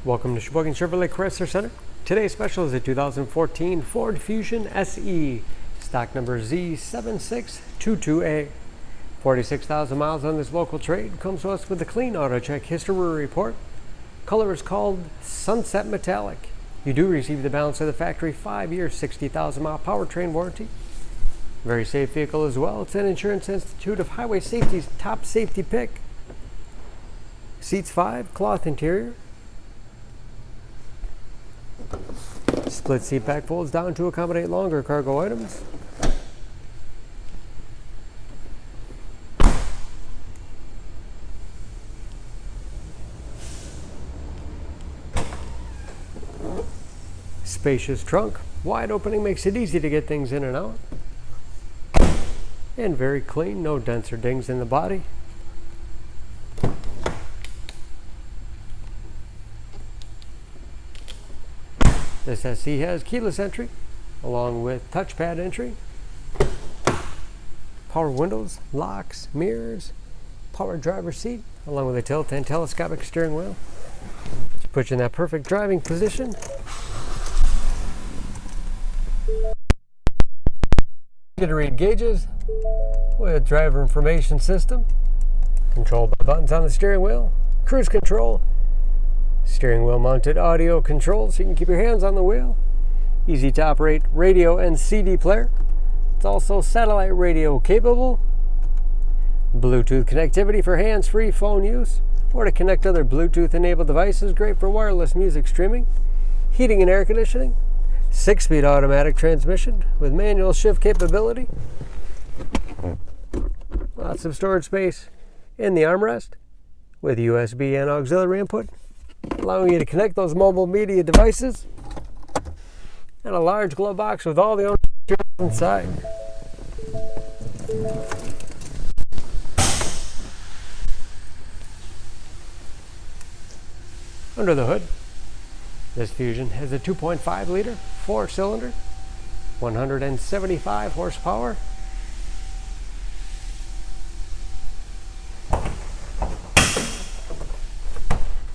Welcome to Sheboygan Chevrolet Chrysler Center. Today's special is a 2014 Ford Fusion SE, stock number Z7622A. 46,000 miles on this local trade. Comes to us with a clean auto check history report. Color is called Sunset Metallic. You do receive the balance of the factory 5-year, 60,000 mile powertrain warranty. Very safe vehicle as well. It's an Insurance Institute of Highway Safety's Top Safety Pick. Seats 5, cloth interior. Split seat back folds down to accommodate longer cargo items. Spacious trunk. Wide opening makes it easy to get things in and out. And very clean, no dents or dings in the body. This SE has keyless entry, along with touchpad entry, power windows, locks, mirrors, power driver's seat, along with a tilt and telescopic steering wheel. Put you in that perfect driving position. You can read gauges with driver information system, controlled by buttons on the steering wheel, cruise control, steering wheel mounted audio controls so you can keep your hands on the wheel. Easy to operate radio and CD player. It's also satellite radio capable. Bluetooth connectivity for hands-free phone use or to connect other Bluetooth enabled devices. Great for wireless music streaming. Heating and air conditioning. 6-speed automatic transmission with manual shift capability. Lots of storage space in the armrest with USB and auxiliary input, allowing you to connect those mobile media devices, and a large glove box with all the owner inside. Under the hood, this Fusion has a 2.5 liter 4-cylinder, 175 horsepower.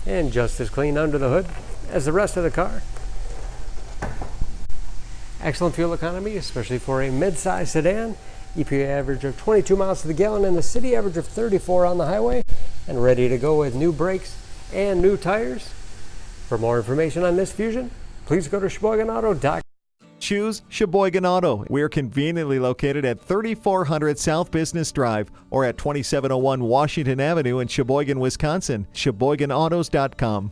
And just as clean under the hood as the rest of the car. Excellent fuel economy, especially for a mid-size sedan. EPA average of 22 miles to the gallon in the city, average of 34 on the highway, and ready to go with new brakes and new tires. For more information on this Fusion, please go to SheboyganAuto.com. Choose Sheboygan Auto. We're conveniently located at 3400 South Business Drive or at 2701 Washington Avenue in Sheboygan, Wisconsin. SheboyganAutos.com.